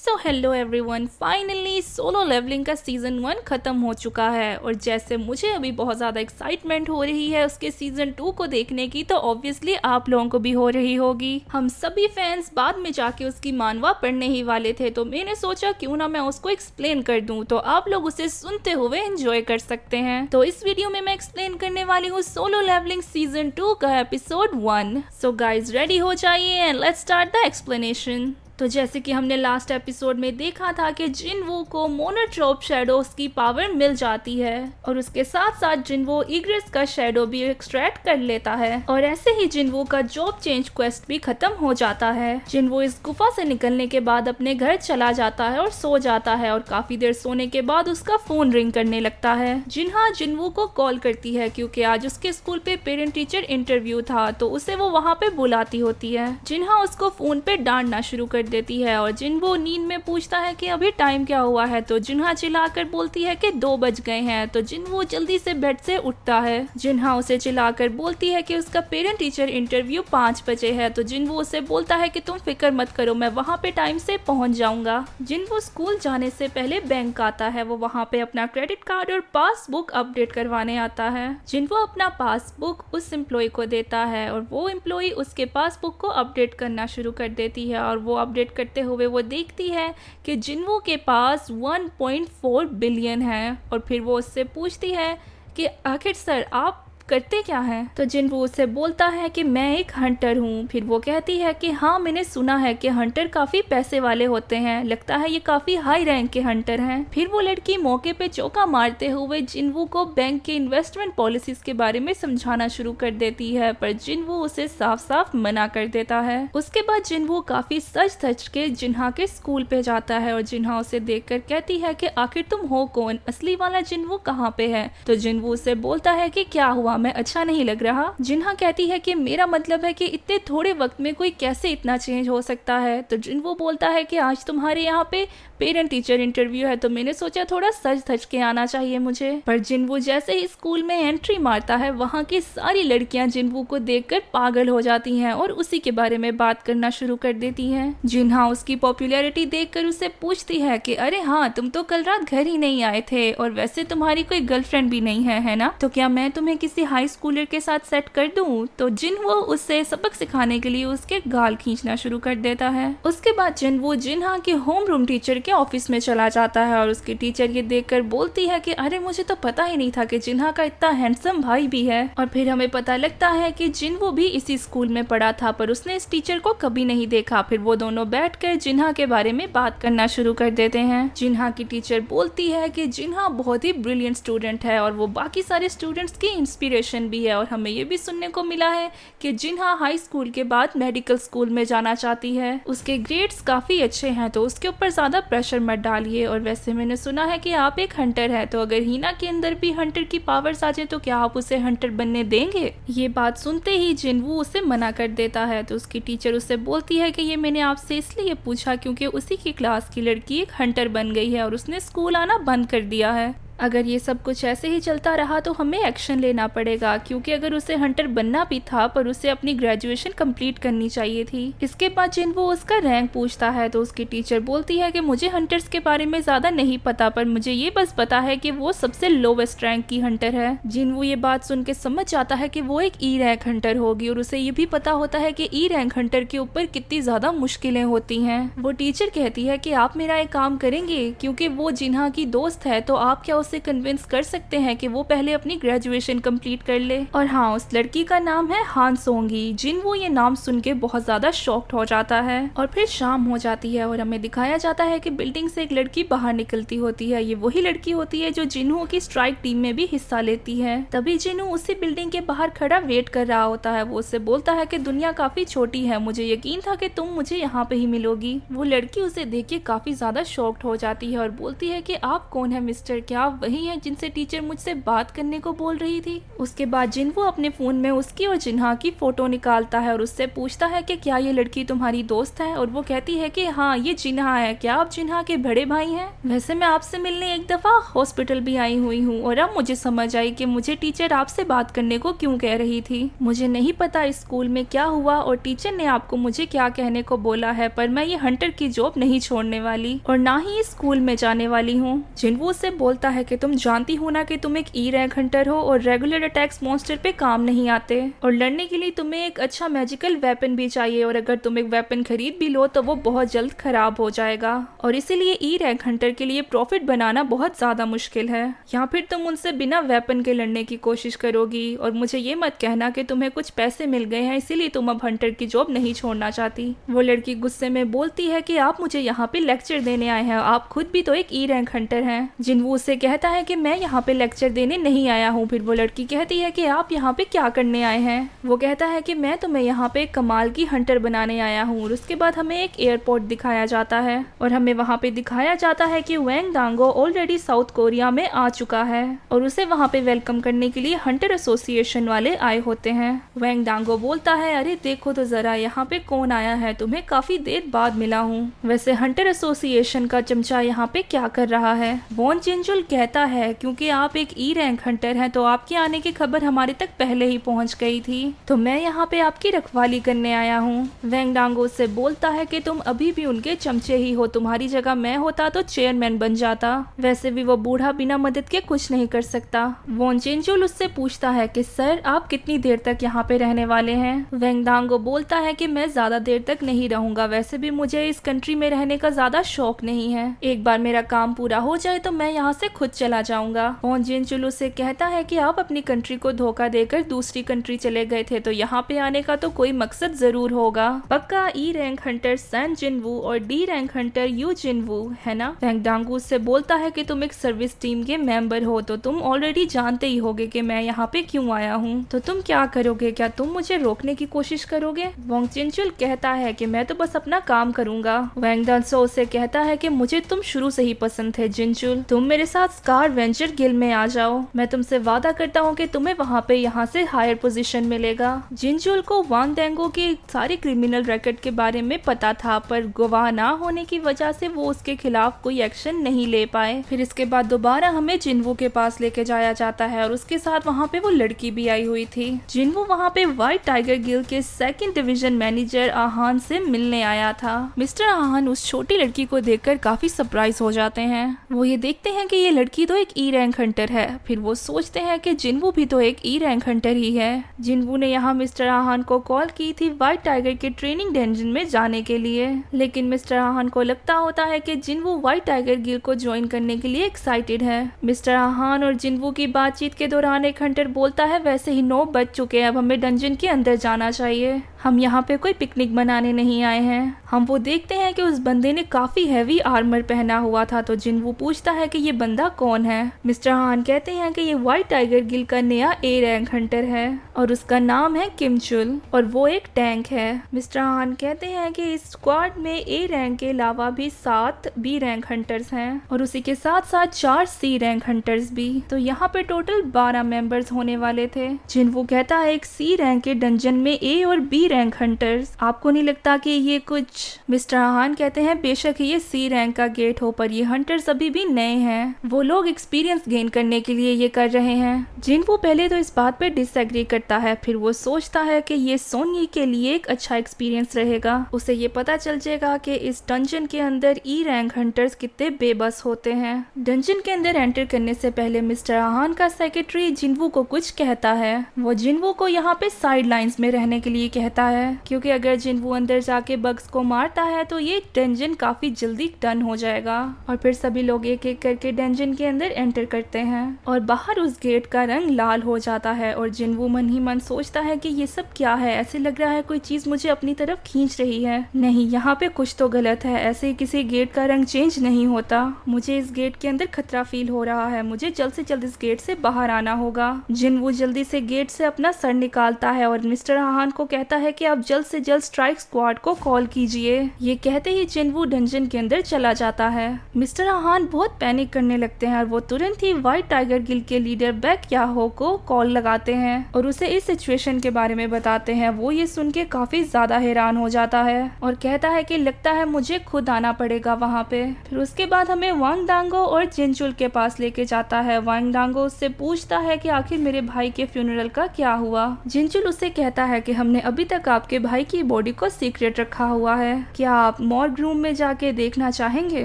सो hello everyone, finally solo leveling का season 1 खत्म हो चुका है और जैसे मुझे अभी बहुत ज़्यादा एक्साइटमेंट हो रही है उसके सीजन 2 को देखने की, तो ऑब्वियसली आप लोगों को भी हो रही होगी। हम सभी फैंस बाद में जाके उसकी मानवा पढ़ने ही वाले थे, तो मैंने सोचा क्यों ना मैं उसको एक्सप्लेन कर दूं, तो आप लोग उसे सुनते हुए एंजॉय कर सकते हैं। तो इस वीडियो में मैं एक्सप्लेन करने वाली हूँ सोलो लेवलिंग सीजन 2 का एपिसोड 1। सो गाइज रेडी हो जाइए and let's start the explanation. तो जैसे कि हमने लास्ट एपिसोड में देखा था कि जिनवू को मोनोट्रोप शैडोज की पावर मिल जाती है और उसके साथ साथ जिनवू इग्रेस का शैडो भी एक्सट्रैक्ट कर लेता है और ऐसे ही जिनवू का जॉब चेंज क्वेस्ट भी खत्म हो जाता है। जिनवू इस गुफा से निकलने के बाद अपने घर चला जाता है और सो जाता है और काफी देर सोने के बाद उसका फोन रिंग करने लगता है। जिन्हा जिनवू को कॉल करती है क्योंकि आज उसके स्कूल पे पेरेंट टीचर इंटरव्यू था, तो उसे वो वहाँ पे बुलाती होती है। जिन्हा उसको फोन पे डांटना शुरू कर देती है और जिनवू नींद में पूछता है कि अभी टाइम क्या हुआ है, तो जिन्हा चिल्लाकर बोलती है कि 2 बज गए हैं। तो जिनवू जल्दी से बेड से उठता है। जिन्हा उसे चिल्लाकर बोलती है कि उसका पेरेंट टीचर इंटरव्यू 5 बजे है, तो जिनवू उसे बोलता है कि तुम फिक्र मत करो, मैं वहाँ पे टाइम से पहुँच जाऊंगा। जिनवू स्कूल जाने से पहले बैंक आता है, वो वहाँ पे अपना क्रेडिट कार्ड और पासबुक अपडेट करवाने आता है। जिनवू अपना पासबुक उस एम्प्लॉय को देता है और वो एम्प्लॉय उसके पासबुक को अपडेट करना शुरू कर देती है और वो अपडेट करते हुए वो देखती है कि जिनवू के पास 1.4 बिलियन है और फिर वो उससे पूछती है कि आखिर सर आप करते क्या हैं। तो जिनवू उससे बोलता है कि मैं एक हंटर हूँ। फिर वो कहती है कि हाँ, मैंने सुना है कि हंटर काफी पैसे वाले होते हैं, लगता है ये काफी हाई रैंक के हंटर हैं। फिर वो लड़की मौके पे चौका मारते हुए जिनवू को बैंक के इन्वेस्टमेंट पॉलिसीज के बारे में समझाना शुरू कर देती है, पर जिनवू उसे साफ साफ मना कर देता है। उसके बाद जिनवू काफी सच धज के जिन्हा के स्कूल पे जाता है और जिन्हा उसे देखकर कहती है कि आखिर तुम हो कौन, असली वाला जिनवू कहाँ पे है। तो जिनवू उसे बोलता है कि क्या हुआ, मैं अच्छा नहीं लग रहा। जिन्हा कहती है कि मेरा मतलब है कि इतने थोड़े वक्त में कोई कैसे इतना चेंज हो सकता है। तो जिनवू बोलता है कि आज तुम्हारे यहाँ पे पेरेंट टीचर इंटरव्यू है, तो मैंने सोचा थोड़ा सज धज के आना चाहिए मुझे। पर जिनवू जैसे ही स्कूल में एंट्री मारता है, वहाँ की सारी लड़कियां जिनवू को देखकर पागल हो जाती हैं और उसी के बारे में बात करना शुरू कर देती हैं। जिन्हा उसकी पॉपुलैरिटी देखकर उसे पूछती है कि अरे हाँ, तुम तो कल रात घर ही नहीं आए थे और वैसे तुम्हारी कोई गर्लफ्रेंड भी नहीं है ना, तो क्या मैं तुम्हें किसी हाई स्कूलर के साथ सेट कर दूं। तो जिनवू उससे सबक सिखाने के लिए उसके गाल खींचना शुरू कर देता है। उसके बाद जिनवू जिन्हा के होम रूम टीचर के ऑफिस में चला जाता है और उसकी टीचर ये देखकर बोलती है कि अरे मुझे तो पता ही नहीं था कि जिन्हा का इतना हैंडसम भाई भी है। और फिर हमें पता लगता है कि जिनवू भी इसी स्कूल में पढ़ा था, पर उसने इस टीचर को कभी नहीं देखा। फिर वो दोनों बैठकर जिन्हा के बारे में बात करना शुरू कर देते हैं। जिन्हा की टीचर बोलती है कि जिन्हा बहुत ही ब्रिलियंट स्टूडेंट है और वो बाकी सारे स्टूडेंट्स की इंस्पिरेशन भी है। और हमें ये भी सुनने को मिला है कि जिन्हा हाई स्कूल के बाद मेडिकल स्कूल में जाना चाहती है। उसके ग्रेड्स काफी अच्छे हैं, तो उसके ऊपर ज्यादा प्रेशर मत डालिए। और वैसे मैंने सुना है कि आप एक हंटर है, तो अगर हीना के अंदर भी हंटर की पावर्स आ जाए तो क्या आप उसे हंटर बनने देंगे। ये बात सुनते ही जिनवू उसे मना कर देता है। तो उसकी टीचर उससे बोलती है कि ये मैंने आपसे इसलिए पूछा क्योंकि उसी की क्लास की लड़की एक हंटर बन गई है और उसने स्कूल आना बंद कर दिया है। अगर ये सब कुछ ऐसे ही चलता रहा तो हमें एक्शन लेना पड़ेगा, क्योंकि अगर उसे हंटर बनना भी था पर उसे अपनी ग्रेजुएशन कंप्लीट करनी चाहिए थी। इसके बाद जिनवू उसका रैंक पूछता है, तो उसकी टीचर बोलती है कि मुझे हंटर्स के बारे में ज्यादा नहीं पता, पर मुझे ये बस पता है कि वो सबसे लोवेस्ट रैंक की हंटर है। जिनवू ये बात सुन के समझ जाता है कि वो एक ई रैंक हंटर होगी और उसे ये भी पता होता है कि ई रैंक हंटर के ऊपर कितनी ज्यादा मुश्किलें होती हैं। वो टीचर कहती है कि आप मेरा एक काम करेंगे, क्योंकि वो जिन्हा की दोस्त है, तो आप क्या उसे कन्विंस कर सकते हैं कि वो पहले अपनी ग्रेजुएशन कंप्लीट कर ले। और हाँ, उस लड़की का नाम है हान सोंगी। जिनवू ये नाम सुन के बहुत ज्यादा शॉक्ड हो जाता है। और फिर शाम हो जाती है और हमें दिखाया जाता है कि बिल्डिंग से एक लड़की बाहर निकलती होती है। ये वही लड़की होती है जो जिन्हू की स्ट्राइक टीम में भी हिस्सा लेती है। तभी जिन्हू उसी बिल्डिंग के बाहर खड़ा वेट कर रहा होता है। वो उससे बोलता है कि दुनिया काफी छोटी है, मुझे यकीन था कि तुम मुझे यहाँ पे ही मिलोगी। वो लड़की उसे देख के काफी ज्यादा शॉक्ड हो जाती है और बोलती है कि आप कौन है मिस्टर, क्या आप वही हैं जिनसे टीचर मुझसे बात करने को बोल रही थी। उसके बाद जिनवू अपने फोन में उसकी और जिन्हा की फोटो निकालता है और उससे पूछता है कि क्या ये लड़की तुम्हारी दोस्त है, और वो कहती है कि हाँ ये जिन्हा है, क्या आप जिन्हा के बड़े भाई हैं? वैसे मैं आपसे मिलने एक दफा हॉस्पिटल भी आई हुई हूँ और अब मुझे समझ आई कि मुझे टीचर आपसे बात करने को क्यों कह रही थी। मुझे नहीं पता स्कूल में क्या हुआ और टीचर ने आपको मुझे क्या कहने को बोला है, पर मैं ये हंटर की जॉब नहीं छोड़ने वाली और ना ही स्कूल में जाने वाली हूँ। जिनवू से बोलता है कि तुम जानती हो ना कि तुम एक ई रैंक हंटर हो और रेगुलर अटैक्स मॉन्स्टर पे काम नहीं आते, और लड़ने के लिए तुम्हें एक अच्छा मैजिकल वेपन भी चाहिए, और अगर तुम एक वेपन खरीद भी लो तो वो बहुत जल्द खराब हो जाएगा, और इसीलिए ई रैंक हंटर के लिए प्रॉफिट बनाना बहुत ज्यादा मुश्किल है। या फिर तुम उनसे बिना वेपन के लड़ने की कोशिश करोगी, और मुझे ये मत कहना कि तुम्हें कुछ पैसे मिल गए हैं इसीलिए तुम अब हंटर की जॉब नहीं छोड़ना चाहती। वो लड़की गुस्से में बोलती है कि आप मुझे यहाँ पे लेक्चर देने आए हैं, आप खुद भी तो एक ई रैंक हंटर हैं। जिनवू उससे कहता है कि मैं यहाँ पे लेक्चर देने नहीं आया हूँ। फिर वो लड़की कहती है कि आप यहाँ पे क्या करने आए हैं? वो कहता है कि मैं तुम्हें यहाँ पे कमाल की हंटर बनाने आया हूँ। और उसके बाद हमें एक एयरपोर्ट दिखाया जाता है और हमें वहाँ पे दिखाया जाता है कि वैंग दांगो ऑलरेडी साउथ कोरिया में आ चुका है और उसे वहाँ पे वेलकम करने के लिए हंटर एसोसिएशन वाले आए होते हैं। वैंग दांगो बोलता है, अरे देखो तो जरा यहाँ पे कौन आया है, तुम्हें काफी देर बाद मिला हूँ। वैसे हंटर एसोसिएशन का चमचा यहाँ पे क्या कर रहा है? वॉन जिनजुल कहता है क्योंकि आप एक ई रैंक हंटर हैं तो आपके आने की खबर हमारे तक पहले ही पहुँच गई थी, तो मैं यहाँ पे आपकी रखवाली करने आया हूँ। वैंग दांगो से बोलता है कि तुम अभी भी उनके चमचे ही हो, तुम्हारी जगह मैं होता तो चेयरमैन बन जाता। वैसे भी वो बूढ़ा बिना मदद के कुछ नहीं कर सकता। वॉन जिनजुल उससे पूछता है कि सर आप कितनी देर तक यहाँ पे रहने वाले हैं? वैंग दांगो बोलता है कि मैं ज्यादा देर तक नहीं रहूंगा, वैसे भी मुझे इस कंट्री में रहने का ज्यादा शौक नहीं है, एक बार मेरा काम पूरा हो जाए तो मैं यहाँ से खुद चला जाऊंगा। वॉन जिनजुल से कहता है कि आप अपनी कंट्री को धोखा देकर दूसरी कंट्री चले गए थे तो यहाँ पे आने का तो कोई मकसद जरूर होगा। पक्का ई रैंक हंटर सन जिनवू और डी रैंक हंटर यू जिनवू है ना? वैंग दांगो से बोलता है कि तुम एक सर्विस टीम के मेंबर हो तो तुम ऑलरेडी जानते ही होगे कि मैं यहाँ पे क्यों आया हूँ, तो तुम क्या करोगे? क्या तुम मुझे रोकने की कोशिश करोगे? वॉन्ग जिनजुल कहता है कि मैं तो बस अपना काम करूंगा। वैंग दांगो से कहता है कि मुझे तुम शुरू से ही पसंद थे जिनजुल, तुम मेरे साथ स्कार वेंचर गिल में आ जाओ, मैं तुमसे वादा करता हूँ कि तुम्हें वहाँ पे यहाँ से हायर पोजीशन मिलेगा। जिनजुल को वांग डेंगो की सारी क्रिमिनल रैकेट के बारे में पता था, पर गवाह ना होने की वजह से वो उसके खिलाफ कोई एक्शन नहीं ले पाए। फिर इसके बाद दोबारा हमें जिनवू के पास लेके जाया जाता है और उसके साथ वहाँ पे वो लड़की भी आई हुई थी। जिनवू वहाँ पे व्हाइट टाइगर गिल के सेकंड डिवीजन मैनेजर आहान से मिलने आया था। मिस्टर आहान उस छोटी लड़की को देखकर काफी सरप्राइज हो जाते हैं। वो ये देखते हैं कि ये लड़की तो एक ई रैंक हंटर है। फिर वो सोचते हैं कि जिनवू भी तो एक ई रैंक हंटर ही है। जिनवू ने यहाँ मिस्टर आहान को कॉल की थी व्हाइट टाइगर के ट्रेनिंग डंजन में जाने के लिए, लेकिन मिस्टर आहान को लगता होता है कि जिनवू व्हाइट टाइगर गिल को ज्वाइन करने के लिए एक्साइटेड है। मिस्टर आहान और जिनवू की बातचीत के दौरान एक हंटर बोलता है, वैसे ही 9 बज चुके हैं, अब हमें डंजन के अंदर जाना चाहिए, हम यहाँ पे कोई पिकनिक मनाने नहीं आए हैं। हम वो देखते हैं कि उस बंदे ने काफी हैवी आर्मर पहना हुआ था, तो जिनवू पूछता है कि ये बंदा कौन है। मिस्टर हान कहते हैं कि ये व्हाइट टाइगर गिल का नया ए रैंक हंटर है और उसका नाम है किम चुल और वो एक टैंक है। मिस्टर हान कहते हैं कि इस स्क्वाड में ए रैंक के अलावा भी 7 बी रैंक हंटर्स हैं और उसी के साथ साथ 4 सी रैंक हंटर्स भी, तो यहाँ पे टोटल 12 मेंबर्स होने वाले थे। जिनवू कहता है एक सी रैंक के डंजन में ए और बी रैंक हंटर्स, आपको नहीं लगता कि ये कुछ? मिस्टर हान कहते हैं बेशक ये सी रैंक का गेट हो, पर ये हंटर्स अभी भी नए हैं, वो लोग एक्सपीरियंस गेन करने के लिए ये कर रहे हैं। जिनवू पहले तो इस बात पे डिसएग्री करता है, फिर वो सोचता है कि ये सोनी के लिए एक अच्छा एक्सपीरियंस रहेगा, उसे ये पता चल जाएगा कि इस डंजन के अंदर ई रैंक हंटर्स कितने बेबस होते हैं। डंजन के अंदर एंटर करने से पहले मिस्टर हान का सेक्रेटरी जिनवू को कुछ कहता है। वो जिनवू को यहाँ पे साइड लाइन्स में रहने के लिए कहता है, क्योंकि अगर जिनवू अंदर जाके बग्स को मारता है तो ये डंजन काफी जल्दी टर्न हो जाएगा। और फिर सभी लोग एक एक करके डंजन के अंदर एंटर करते हैं और बाहर उस गेट का रंग लाल हो जाता है और जिनवू मन ही मन सोचता है कि ये सब क्या है, ऐसे लग रहा है कोई चीज मुझे अपनी तरफ खींच रही है, नहीं यहाँ पे कुछ तो गलत है, ऐसे ही किसी गेट का रंग चेंज नहीं होता, मुझे इस गेट के अंदर खतरा फील हो रहा है, मुझे जल्द से जल्द इस गेट से बाहर आना होगा। जिनवू जल्दी से गेट से अपना सर निकालता है और मिस्टर हान को कहता है कि आप जल्द से जल्द स्ट्राइक स्क्वाड को कॉल कीजिए। ये कहते ही जिनवू डंजन के अंदर चला जाता है। मिस्टर आहान बहुत पैनिक करने लगते हैं और वो तुरंत ही व्हाइट टाइगर गिल्ड के लीडर बैक याहो को कॉल लगाते हैं और उसे इस सिचुएशन के बारे में बताते हैं। वो ये सुन के काफी ज्यादा हैरान हो जाता है और कहता है कि लगता है मुझे खुद आना पड़ेगा वहाँ पे। फिर उसके बाद हमें वांग डांगो और जिनचुल के पास लेके जाता है। वांग डांगो उससे पूछता है कि आखिर मेरे भाई के फ्यूनरल का क्या हुआ। जिनचुल उससे कहता है कि हमने अभी तक आपके भाई की बॉडी को सीक्रेट रखा हुआ है, क्या आप मॉर्ग रूम में जाके देखना चाहेंगे।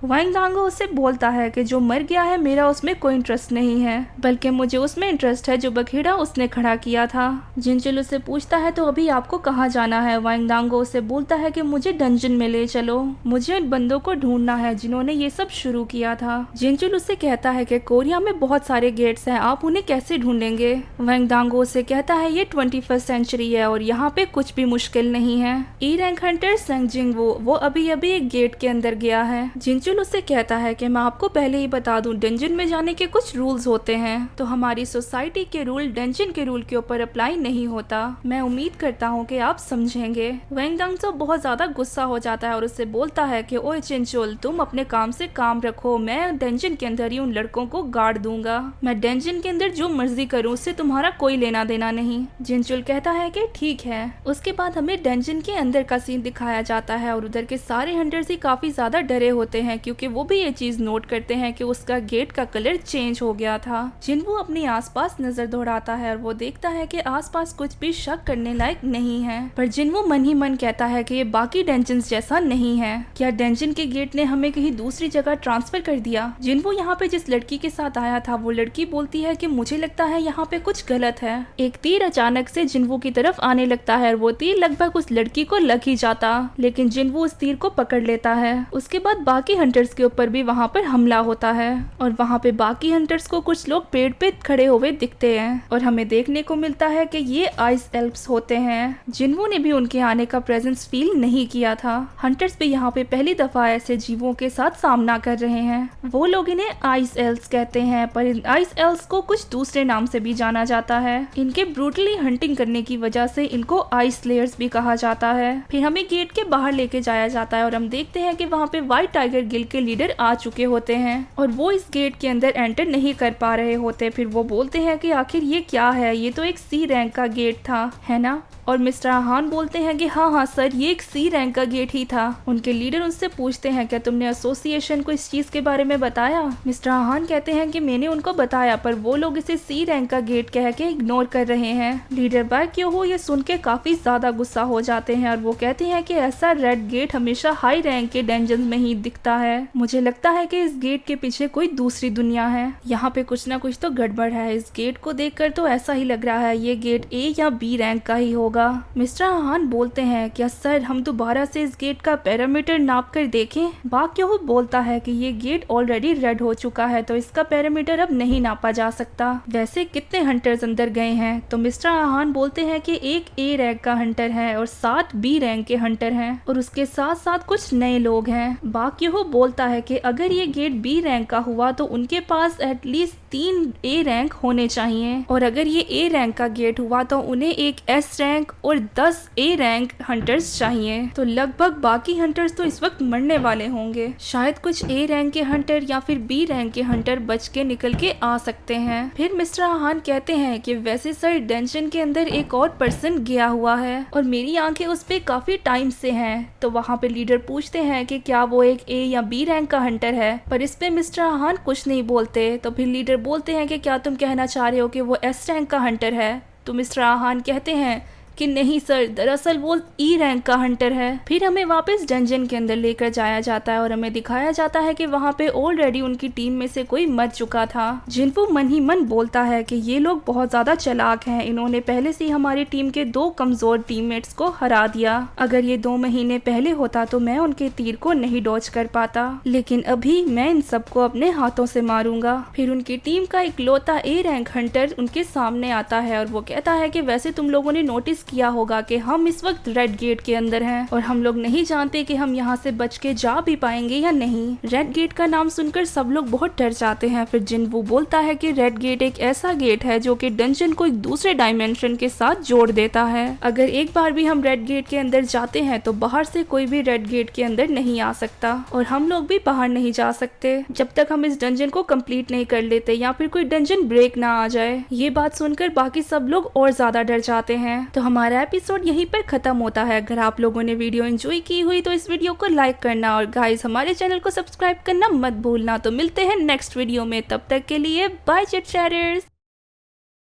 वांग डांगो उससे बोलता है कि जो मर गया है मेरा उसमें कोई इंटरेस्ट नहीं है, बल्कि मुझे उसमें इंटरेस्ट है जो बखेड़ा उसने खड़ा किया था। जिनचुल उससे पूछता है तो अभी आपको कहाँ जाना है। वांग डांगो उससे बोलता है कि मुझे डंजन में ले चलो, मुझे उन बंदों को ढूंढना है जिन्होंने ये सब शुरू किया था। जिनचुल उससे कहता है कि कोरिया में बहुत सारे गेट्स हैं, आप उन्हें कैसे ढूंढेंगे। वांग डांगो उससे कहता है ये 21st सेंचुरी है और यहाँ पे कुछ भी मुश्किल नहीं है। ई रैंक हंटर सेंग जिंगवू वो अभी अभी एक गेट के अंदर गया है। जिनचुल उससे कहता है कि मैं आपको पहले ही बता दूं डंजन में जाने के कुछ रूल्स होते हैं, तो हमारी सोसाइटी के रूल डंजन के रूल के ऊपर अप्लाई नहीं होता। मैं उम्मीद करता हूँ कि आप समझेंगे। वांग डांगो बहुत ज्यादा गुस्सा हो जाता है और उससे बोलता है कि ओए जिनचुल तुम अपने काम से काम रखो, मैं डंजन के अंदर ही उन लड़कों को गाड़ दूंगा, मैं डंजन के अंदर जो मर्जी करूँ उससे तुम्हारा कोई लेना देना नहीं। जिनचुल कहता है कि ठीक है। उसके बाद हमें डंजन के अंदर का सीन दिखाया जाता है और उधर के सारे हंटर्स ही काफी ज्यादा डरे होते हैं क्योंकि वो भी ये चीज नोट करते हैं कि उसका गेट का कलर चेंज हो गया था। जिनवू अपने आसपास नजर दौड़ाता है और वो देखता है कि आसपास कुछ भी शक करने लायक नहीं है, पर जिनवू मन ही मन कहता है कि ये बाकी डंजन जैसा नहीं है। क्या डंजन के गेट ने हमें कहीं दूसरी जगह ट्रांसफर कर दिया। जिनवू यहाँ पे जिस लड़की के साथ आया था वो लड़की बोलती है कि मुझे लगता है यहाँ पे कुछ गलत है। एक तीर अचानक से जिनवू की तरफ आने लगता है और वो तीर लगभग उस लड़की को लग ही जाता, लेकिन जिनवू उस तीर को पकड़ लेता है। उसके बाद बाकी हंटर्स के ऊपर भी वहाँ पर हमला होता है और वहाँ पे बाकी हंटर्स को कुछ लोग पेड़ पे खड़े हुए दिखते हैं और हमें देखने को मिलता है कि ये आइस एल्प्स होते हैं। जिनवू ने भी उनके आने का प्रेजेंस फील नहीं किया था। हंटर्स भी यहाँ पे पहली दफा ऐसे जीवों के साथ सामना कर रहे हैं। वो लोग इन्हें आइस एल्प्स कहते हैं, पर इन आइस एल्प्स को कुछ दूसरे नाम से भी जाना जाता है। इनके ब्रूटली हंटिंग करने की वजह से इनको आइस स्लेयर्स भी कहा जाता है। फिर हमें गेट के बाहर लेके जाया जाता है और हम देखते हैं कि वहाँ पे व्हाइट टाइगर गिल्ड के लीडर आ चुके होते हैं और वो इस गेट के अंदर एंटर नहीं कर पा रहे होते। फिर वो बोलते हैं कि आखिर ये क्या है, ये तो एक सी रैंक का गेट था, है ना। और मिस्टर आहान बोलते हैं कि हाँ सर, ये एक सी रैंक का गेट ही था। उनके लीडर उनसे पूछते हैं क्या तुमने एसोसिएशन को इस चीज के बारे में बताया। मिस्टर आहान कहते हैं कि मैंने उनको बताया, पर वो लोग इसे सी रैंक का गेट कह के इग्नोर कर रहे हैं। लीडर बैक यो ये सुन के काफी ज्यादा गुस्सा हो जाते हैं और वो कहते हैं कि ऐसा रेड गेट हमेशा हाई रैंक के डंजन में ही दिखता है। मुझे लगता है कि इस गेट के पीछे कोई दूसरी दुनिया है, यहाँ पे कुछ ना कुछ तो गड़बड़ है। इस गेट को देखकर तो ऐसा ही लग रहा है ये गेट ए या बी रैंक का ही होगा। मिस्टर आहान बोलते हैं क्या सर हम दोबारा से इस गेट का पैरामीटर नाप कर देखें। बाक्यो बोलता है कि ये गेट ऑलरेडी रेड हो चुका है तो इसका पैरामीटर अब नहीं नापा जा सकता। वैसे कितने हंटर्स अंदर गए हैं, तो मिस्टर आहान बोलते हैं कि एक ए रैंक का हंटर है और 7 बी रैंक के हंटर हैं और उसके साथ साथ कुछ नए लोग हैं। बाक्यो बोलता है कि अगर ये गेट बी रैंक का हुआ तो उनके पास एटलीस्ट 3 ए रैंक होने चाहिए और अगर ये ए रैंक का गेट हुआ तो उन्हें एक एस रैंक और 10 ए रैंक हंटर्स चाहिए। तो लगभग बाकी हंटर्स तो इस वक्त मरने वाले होंगे। शायद कुछ ए रैंक के हंटर या फिर बी रैंक के हंटर बच के निकल के आ सकते हैं। फिर मिस्टर आहान कहते हैं कि वैसे सर डंजन के अंदर एक और पर्सन गया हुआ है और मेरी आंखें उस पे काफी टाइम से हैं। तो वहाँ पे लीडर पूछते हैं कि क्या वो एक ए या बी रैंक का हंटर है, पर इस पे मिस्टर आहान कुछ नहीं बोलते। तो फिर लीडर बोलते हैं कि क्या तुम कहना चाह रहे हो कि वो एस रैंक का हंटर है। तो मिस्टर आहान कहते हैं कि नहीं सर, दरअसल वो ई रैंक का हंटर है। फिर हमें वापस डंजन के अंदर लेकर जाया जाता है और हमें दिखाया जाता है कि वहाँ पे ऑलरेडी उनकी टीम में से कोई मर चुका था। जिनवू मन ही मन बोलता है कि ये लोग बहुत ज्यादा चालाक हैं, इन्होंने पहले से ही हमारी टीम के 2 कमजोर टीममेट्स को हरा दिया। अगर ये 2 महीने पहले होता तो मैं उनके तीर को नहीं डॉज कर पाता, लेकिन अभी मैं इन सबको अपने हाथों से मारूंगा। फिर उनकी टीम का इकलौता ए रैंक हंटर उनके सामने आता है और वो कहता है कि वैसे तुम लोगों ने नोटिस किया होगा कि हम इस वक्त रेड गेट के अंदर हैं और हम लोग नहीं जानते कि हम यहाँ से बच के जा भी पाएंगे या नहीं। रेड गेट का नाम सुनकर सब लोग बहुत डर जाते हैं। फिर जिनवू बोलता है कि रेड गेट एक ऐसा गेट है जो कि डंजन को एक दूसरे डायमेंशन के साथ जोड़ देता है। अगर एक बार भी हम रेड गेट के अंदर जाते हैं तो बाहर से कोई भी रेड गेट के अंदर नहीं आ सकता और हम लोग भी बाहर नहीं जा सकते जब तक हम इस डंजन को कंप्लीट नहीं कर लेते या फिर कोई डंजन ब्रेक ना आ जाए। ये बात सुनकर बाकी सब लोग और ज्यादा डर जाते हैं। तो हमारा एपिसोड यहीं पर खत्म होता है। अगर आप लोगों ने वीडियो एंजॉय की हुई तो इस वीडियो को लाइक करना और गाइस हमारे चैनल को सब्सक्राइब करना मत भूलना। तो मिलते हैं नेक्स्ट वीडियो में, तब तक के लिए बाय चिट चैटर्स।